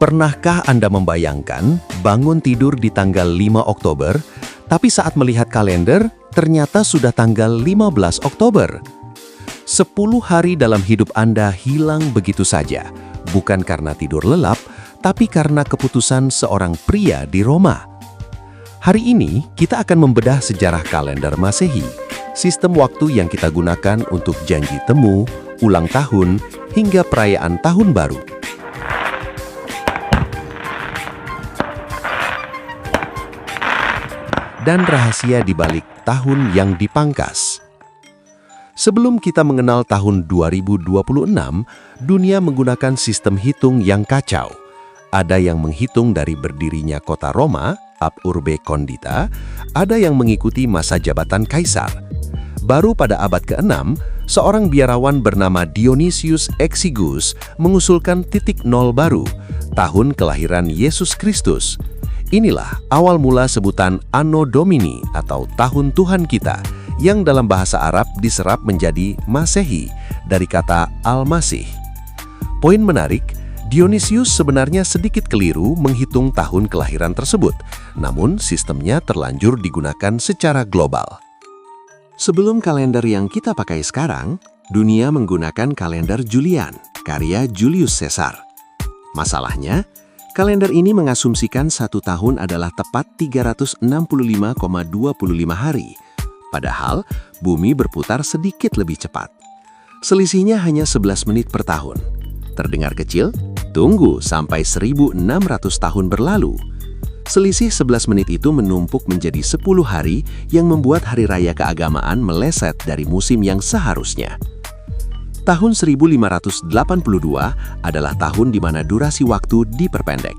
Pernahkah Anda membayangkan bangun tidur di tanggal 5 Oktober, tapi saat melihat kalender, ternyata sudah tanggal 15 Oktober? 10 hari dalam hidup Anda hilang begitu saja, bukan karena tidur lelap, tapi karena keputusan seorang pria di Roma. Hari ini, kita akan membedah sejarah kalender Masehi, sistem waktu yang kita gunakan untuk janji temu, ulang tahun, hingga perayaan Tahun Baru. Dan rahasia di balik tahun yang dipangkas. Sebelum kita mengenal tahun 2026, dunia menggunakan sistem hitung yang kacau. Ada yang menghitung dari berdirinya kota Roma, ab urbe condita, ada yang mengikuti masa jabatan kaisar. Baru pada abad ke-6, seorang biarawan bernama Dionysius Exiguus mengusulkan titik nol baru, tahun kelahiran Yesus Kristus. Inilah awal mula sebutan Anno Domini atau Tahun Tuhan kita, yang dalam bahasa Arab diserap menjadi Masehi dari kata Al-Masih. Poin menarik, Dionysius sebenarnya sedikit keliru menghitung tahun kelahiran tersebut, namun sistemnya terlanjur digunakan secara global. Sebelum kalender yang kita pakai sekarang, dunia menggunakan kalender Julian, karya Julius Caesar. Masalahnya, kalender ini mengasumsikan satu tahun adalah tepat 365,25 hari, padahal bumi berputar sedikit lebih cepat. Selisihnya hanya 11 menit per tahun. Terdengar kecil? Tunggu sampai 1.600 tahun berlalu. Selisih 11 menit itu menumpuk menjadi 10 hari yang membuat hari raya keagamaan meleset dari musim yang seharusnya. Tahun 1582 adalah tahun di mana durasi waktu diperpendek.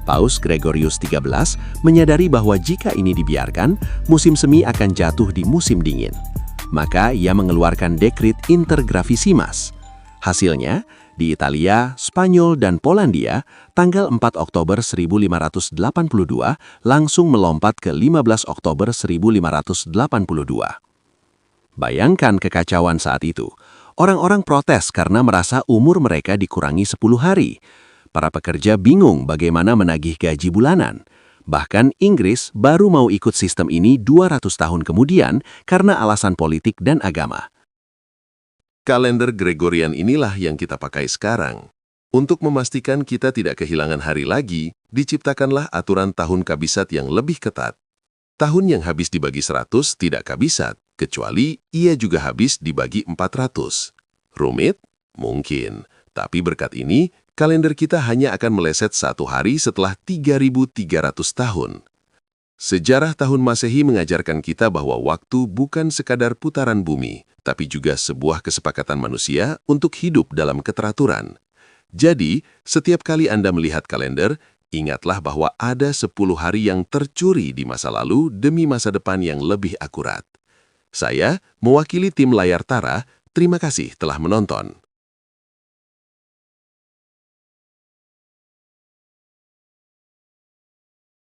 Paus Gregorius XIII menyadari bahwa jika ini dibiarkan, musim semi akan jatuh di musim dingin. Maka ia mengeluarkan dekrit Intergravissimas. Hasilnya, di Italia, Spanyol, dan Polandia, tanggal 4 Oktober 1582 langsung melompat ke 15 Oktober 1582. Bayangkan kekacauan saat itu. Orang-orang protes karena merasa umur mereka dikurangi 10 hari. Para pekerja bingung bagaimana menagih gaji bulanan. Bahkan Inggris baru mau ikut sistem ini 200 tahun kemudian karena alasan politik dan agama. Kalender Gregorian inilah yang kita pakai sekarang. Untuk memastikan kita tidak kehilangan hari lagi, diciptakanlah aturan tahun kabisat yang lebih ketat. Tahun yang habis dibagi 100 tidak kabisat, kecuali ia juga habis dibagi 400. Rumit? Mungkin. Tapi berkat ini, kalender kita hanya akan meleset satu hari setelah 3.300 tahun. Sejarah tahun Masehi mengajarkan kita bahwa waktu bukan sekadar putaran bumi, tapi juga sebuah kesepakatan manusia untuk hidup dalam keteraturan. Jadi, setiap kali Anda melihat kalender, ingatlah bahwa ada 10 hari yang tercuri di masa lalu demi masa depan yang lebih akurat. Saya, mewakili tim Layar Tara, terima kasih telah menonton.